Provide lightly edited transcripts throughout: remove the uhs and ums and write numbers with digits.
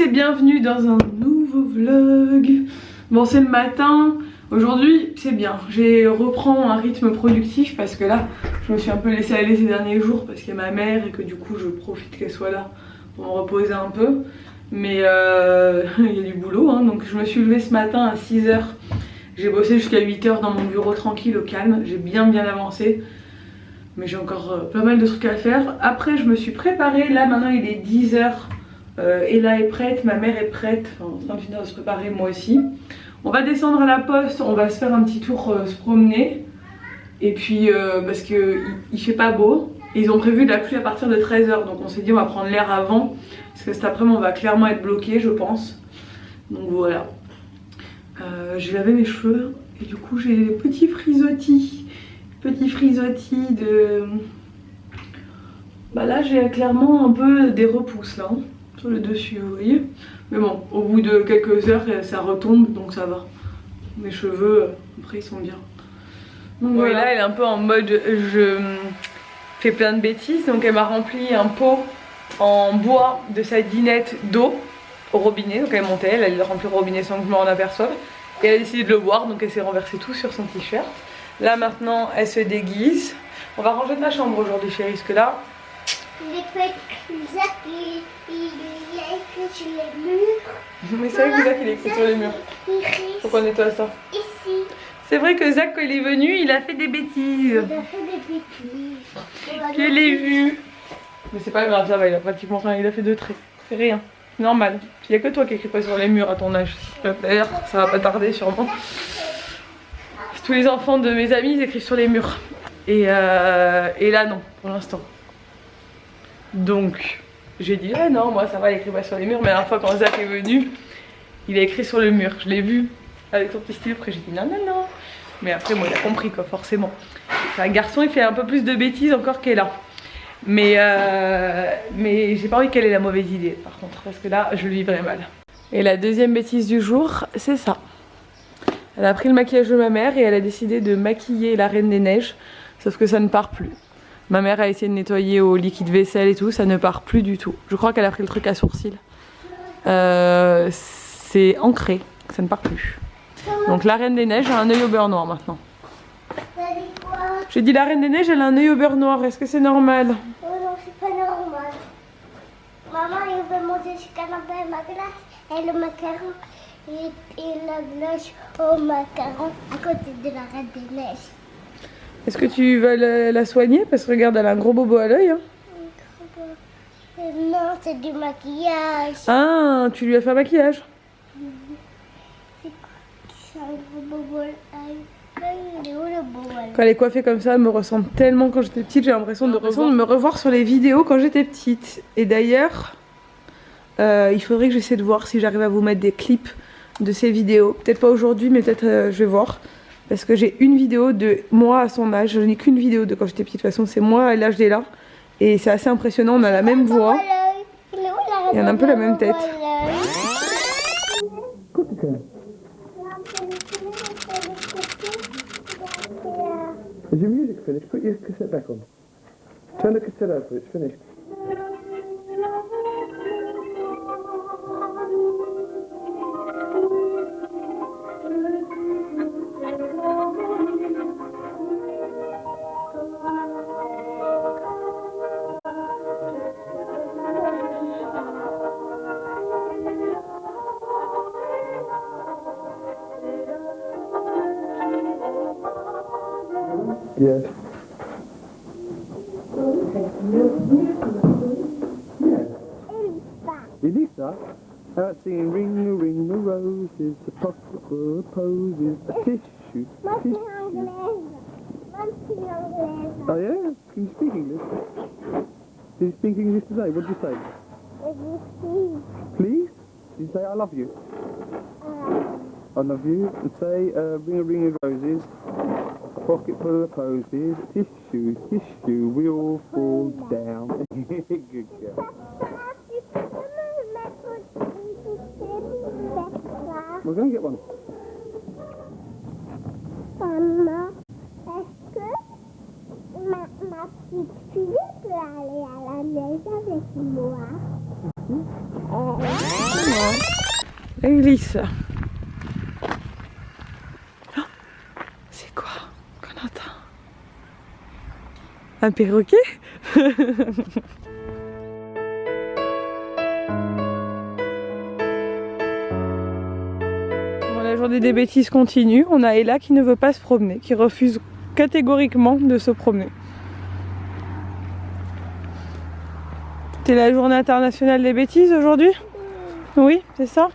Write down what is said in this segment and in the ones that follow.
et bienvenue dans un nouveau vlog. Bon, c'est le matin. Aujourd'hui c'est bien, j'ai reprends un rythme productif parce que là je me suis un peu laissée aller ces derniers jours parce qu'il y a ma mère et que du coup je profite qu'elle soit là pour me reposer un peu. Mais il y a du boulot hein. Donc je me suis levée ce matin à 6 h. J'ai bossé jusqu'à 8 h dans mon bureau tranquille au calme. J'ai bien avancé. Mais j'ai encore pas mal de trucs à faire. Après je me suis préparée, là maintenant il est 10 h. Ella est prête, ma mère est prête, enfin, en train de finir de se préparer, moi aussi. On va descendre à la poste, on va se faire un petit tour, se promener. Et puis parce qu'il fait pas beau. Ils ont prévu de la pluie à partir de 13 h. Donc on s'est dit on va prendre l'air avant. Parce que cet après-midi on va clairement être bloqué je pense. Donc voilà. J'ai lavé mes cheveux. Et du coup j'ai des petits frisottis. Petits frisottis de... Bah là j'ai clairement un peu des repousses là. Sur le dessus vous voyez. Mais bon, au bout de quelques heures ça retombe donc ça va. Mes cheveux après ils sont bien. Donc oui, voilà. Là elle est un peu en mode je fais plein de bêtises. Donc elle m'a rempli un pot en bois de sa dinette d'eau au robinet. Donc elle est montée, elle a rempli le robinet sans que je m'en aperçoive. Et elle a décidé de le boire donc elle s'est renversée tout sur son t-shirt. Là maintenant elle se déguise. On va ranger de la chambre aujourd'hui chérie parce que là... Il a écrit sur les murs. Mais c'est vrai que Zach il a écrit sur les murs. Faut qu'on nettoie ça. Ici. C'est vrai que Zach quand il est venu il a fait des bêtises. Il a fait des bêtises. Je l'ai vu. Mais c'est pas grave, ça va, il a pratiquement rien, il a fait 2 traits. C'est rien, c'est normal. Il n'y a que toi qui écris pas sur les murs à ton âge. D'ailleurs ça va pas tarder sûrement. Tous les enfants de mes amis ils écrivent sur les murs. Et là non, pour l'instant. Donc j'ai dit ah non moi ça va il écrit pas sur les murs. Mais la dernière fois quand Zach est venu il a écrit sur le mur. Je l'ai vu avec son petit stylo. Après j'ai dit non. Mais après moi il a compris quoi forcément. C'est un garçon il fait un peu plus de bêtises encore qu'elle a. Mais j'ai pas envie qu'elle ait la mauvaise idée par contre. Parce que là je le vivrais mal. Et la deuxième bêtise du jour c'est ça. Elle a pris le maquillage de ma mère et elle a décidé de maquiller la Reine des Neiges. Sauf que ça ne part plus. Ma mère a essayé de nettoyer au liquide vaisselle et tout, ça ne part plus du tout. Je crois qu'elle a pris le truc à sourcils. C'est ancré, ça ne part plus. Donc la Reine des Neiges a un œil au beurre noir maintenant. J'ai dit la Reine des Neiges elle a un œil au beurre noir, est-ce que c'est normal? Oh non, c'est pas normal. Maman, il veut manger ce canapé, ma glace et le macaron. Et la glace au macaron à côté de la Reine des Neiges. Est-ce que tu vas la soigner? Parce que regarde, elle a un gros bobo à l'œil. Hein. Non, c'est du maquillage. Ah, tu lui as fait un maquillage? C'est un gros bobo à l'œil. Quand elle est coiffée comme ça, elle me ressemble tellement quand j'étais petite. J'ai l'impression de me revoir sur les vidéos quand j'étais petite. Et d'ailleurs, il faudrait que j'essaie de voir si j'arrive à vous mettre des clips de ces vidéos. Peut-être pas aujourd'hui, mais peut-être je vais voir. Parce que j'ai une vidéo de moi à son âge. Je n'ai qu'une vidéo de quand j'étais petite. De toute façon, c'est moi à l'âge d'Ella. Et c'est assez impressionnant. On a la même voix. Et on a un peu la même tête. Is your music finished? Put your cassette back on. Turn the cassette over, it's finished. Yes. Elisa, out singing ring the roses, the pocket full of posies, a tissue. Oh yeah? Can you speak English? Did you speak English today? What did you say? Please? Did you say I love you? I love you. And say ring of roses. Pocket full of posies, tissue, we all fall down. Good girl. We're going to get one. Maman, est-ce que ma petite fille peut aller à la neige avec moi? Elle glisse. Oh, c'est quoi qu'on entend? Un perroquet? Bon, la journée des bêtises continue. On a Ella qui ne veut pas se promener, qui refuse catégoriquement de se promener. C'est la journée internationale des bêtises aujourd'hui? Oui, c'est ça?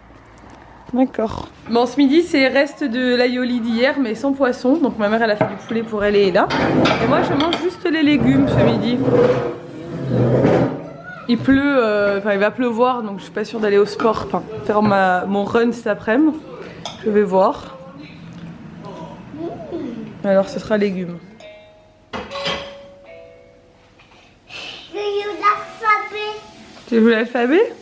D'accord. Bon, ce midi, c'est reste de l'aïoli d'hier, mais sans poisson. Donc ma mère, elle a fait du poulet pour elle et Ella. Et moi, je mange juste les légumes ce midi. Il pleut, enfin il va pleuvoir, donc je suis pas sûre d'aller au sport, enfin faire mon run cet après-midi. Je vais voir. Alors ce sera légumes. J'ai eu l'alphabet. Tu veux l'alphabet?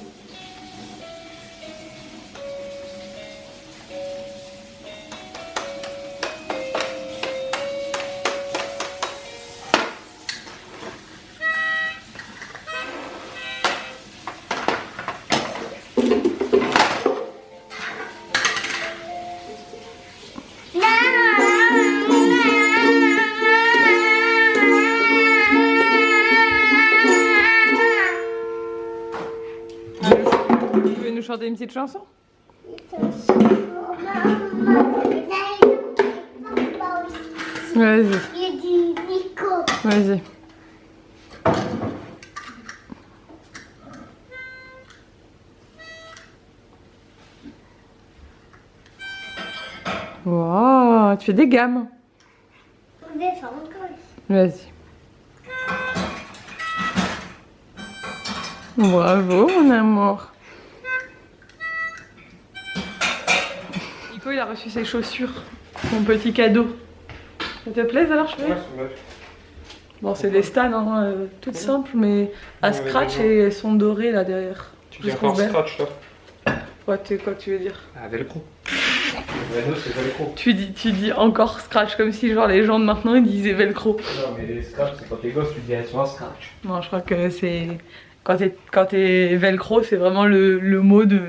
Chanter une petite chanson? Vas-y. Il dit Nico. Vas-y. Wow, tu fais des gammes. On va faire encore. Vas-y. Bravo mon amour. Nico il a reçu ses chaussures, mon petit cadeau. Ça te plaît alors chérie? Ouais. Bon c'est des Stan hein, toutes simples mais à scratch et elles sont dorées là derrière. Tu dis encore scratch toi? Ouais, quoi que tu veux dire? Ah, velcro. Nous c'est velcro. Tu dis encore scratch comme si genre les gens de maintenant ils disaient velcro. Non mais les scratch c'est quand t'es gosse tu dis elles sont un scratch. Non je crois que c'est... Quand t'es velcro c'est vraiment le mot de...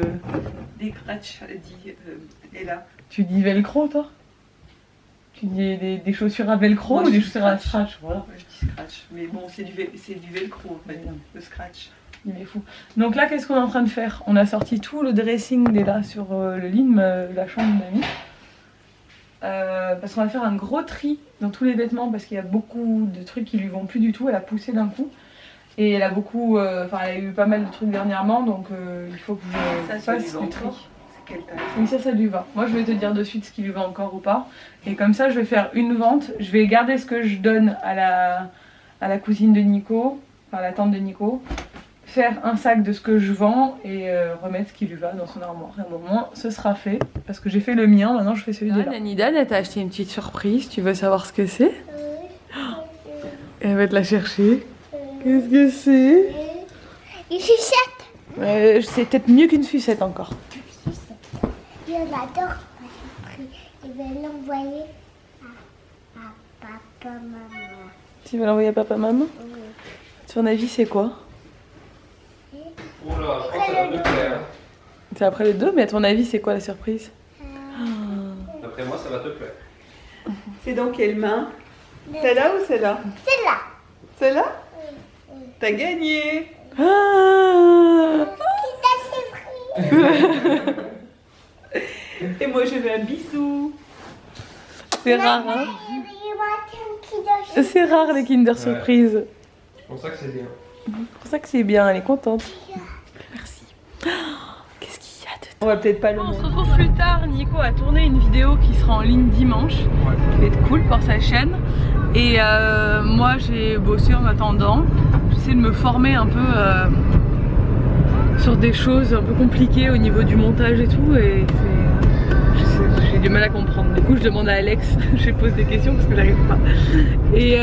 Des scratch, dit Ella. Tu dis velcro toi? Tu dis des chaussures à velcro Moi, ou des dis chaussures à scratch. scratch? Voilà. Je dis scratch, mais bon, c'est du velcro en fait, le scratch. Il est fou. Donc là, qu'est-ce qu'on est en train de faire? On a sorti tout le dressing d'Ella sur le lit de la chambre de mamie. Parce qu'on va faire un gros tri dans tous les vêtements parce qu'il y a beaucoup de trucs qui lui vont plus du tout. Elle a poussé d'un coup. Et elle a beaucoup... elle a eu pas mal de trucs dernièrement, donc il faut que je fasse le tri. C'est quelle taille? Oui, ça lui va. Moi, je vais te dire de suite ce qui lui va encore ou pas. Et comme ça, je vais faire une vente. Je vais garder ce que je donne à la cousine de Nico, enfin la tante de Nico. Faire un sac de ce que je vends et remettre ce qui lui va dans son armoire. Et à un moment, ce sera fait. Parce que j'ai fait le mien, maintenant je fais celui de là. Nanidane, elle t'a acheté une petite surprise. Tu veux savoir ce que c'est? Elle va te la chercher. Qu'est-ce que c'est? Une sucette. C'est peut-être mieux qu'une sucette encore. Je l'adore. Je vais l'envoyer à papa, maman. Tu vas l'envoyer à papa, maman? Oui. À ton avis, c'est quoi? Oh là, je crois que ça va te plaire. C'est après les deux, mais à ton avis, c'est quoi la surprise? D'après moi, ça va te plaire. C'est dans quelle main? Celle-là ou celle-là? C'est là. Celle-là? T'as gagné! Ah Qui t'a surpris? Et moi je veux un bisou! C'est rare, hein? C'est C'est rare les Kinder Surprise. C'est pour ça que c'est bien. C'est pour ça que c'est bien, elle est contente. Merci. Qu'est-ce qu'il y a dedans? On va peut-être pas le On se mettre. retrouve plus tard. Nico a tourné une vidéo qui sera en ligne dimanche. Qui va être cool pour sa chaîne. Et moi j'ai bossé en attendant. J'essaie de me former un peu sur des choses un peu compliquées au niveau du montage et tout. Et j'ai du mal à comprendre. Du coup je demande à Alex, je pose des questions parce que j'arrive pas. Et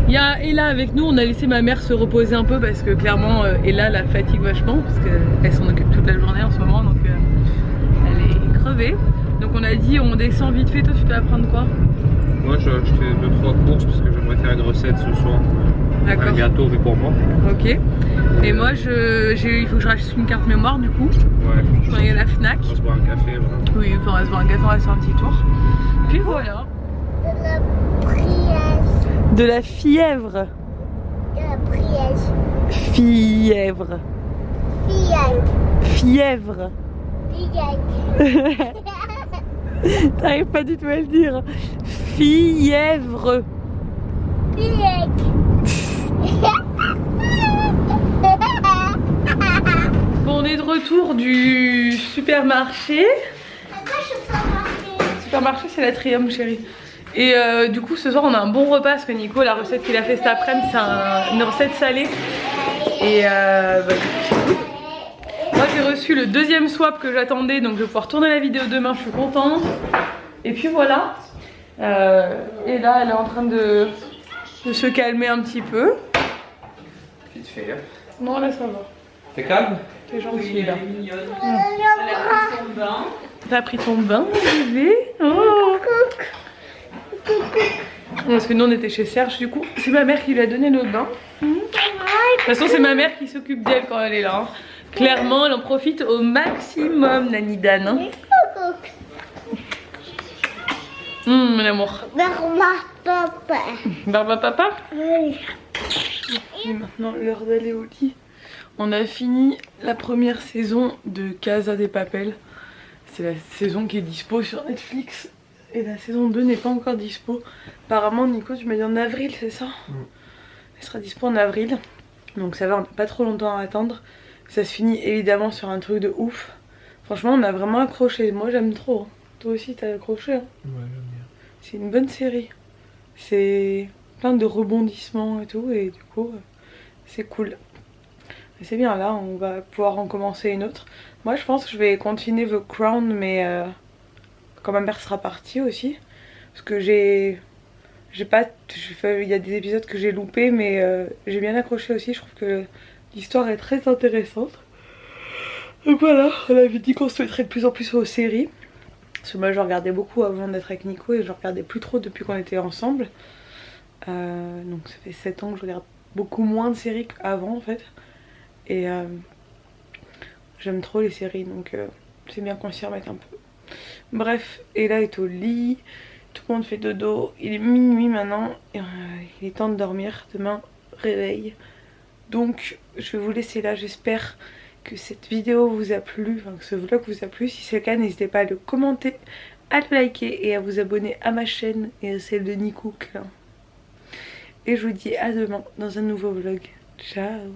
il y a Ella avec nous, on a laissé ma mère se reposer un peu parce que clairement Ella la fatigue vachement parce qu'elle s'en occupe toute la journée en ce moment donc elle est crevée. Donc on a dit on descend vite fait. Toi tu dois apprendre quoi? Moi, j'ai acheté 2-3 courses parce que j'aimerais faire une recette ce soir. D'accord. Un gâteau mais pour moi. Ok. Et moi, il faut que je rachète une carte mémoire du coup. Ouais. Je vais aller à la Fnac. On va se boire un café, voilà. Oui, on va se boire un café, on va se faire un petit tour. Puis voilà. De la prière. De la fièvre. De la prière. Fièvre. Fièvre. Fièvre. T'arrives pas du tout à le dire. Fièvre. Bon, on est de retour du supermarché. Supermarché, c'est la Triumph, chérie. Et du coup, ce soir, on a un bon repas parce que Nico, la recette qu'il a fait cet après-midi, c'est une recette salée. Et bah, c'est cool. Moi, j'ai reçu le deuxième swap que j'attendais, donc je vais pouvoir tourner la vidéo demain. Je suis contente. Et puis voilà. Et là, elle est en train de se calmer un petit peu. Petite fille. Non, là, ça va. T'es calme? T'es gentille, là. Elle a pris son bain. T'as pris ton bain, bébé? Oh. Parce que nous, on était chez Serge, du coup. C'est ma mère qui lui a donné le bain. De toute façon, c'est ma mère qui s'occupe d'elle quand elle est là. Hein. Clairement, elle en profite au maximum, Nani Dan. Hein. Mon amour. Barba papa. Et maintenant, l'heure d'aller au lit. On a fini la première saison de Casa de Papel. C'est la saison qui est dispo sur Netflix. Et la saison 2 n'est pas encore dispo. Apparemment, Nico, tu m'as dit en avril, c'est ça? Elle sera dispo en avril. Donc ça va, on n'a pas trop longtemps à attendre. Ça se finit évidemment sur un truc de ouf. Franchement, on a vraiment accroché. Moi, j'aime trop. Toi aussi, t'as accroché. Hein? Ouais, j'aime bien. C'est une bonne série. C'est plein de rebondissements et tout. Et du coup, c'est cool. Et c'est bien, là, on va pouvoir en commencer une autre. Moi, je pense que je vais continuer The Crown, mais quand ma mère sera partie aussi. Parce que il y a des épisodes que j'ai loupés, mais j'ai bien accroché aussi. Je trouve que l'histoire est très intéressante. Donc voilà, on avait dit qu'on se mettrait de plus en plus aux séries. Parce que moi, je regardais beaucoup avant d'être avec Nico et je regardais plus trop depuis qu'on était ensemble. Donc ça fait 7 ans que je regarde beaucoup moins de séries qu'avant en fait. Et j'aime trop les séries, donc c'est bien qu'on s'y remette un peu. Bref, Ella est au lit, tout le monde fait dodo, il est minuit maintenant, et, il est temps de dormir, demain réveil. Donc je vais vous laisser là, j'espère que cette vidéo vous a plu, enfin que ce vlog vous a plu. Si c'est le cas, n'hésitez pas à le commenter, à le liker et à vous abonner à ma chaîne et à celle de Nico. Et je vous dis à demain dans un nouveau vlog. Ciao.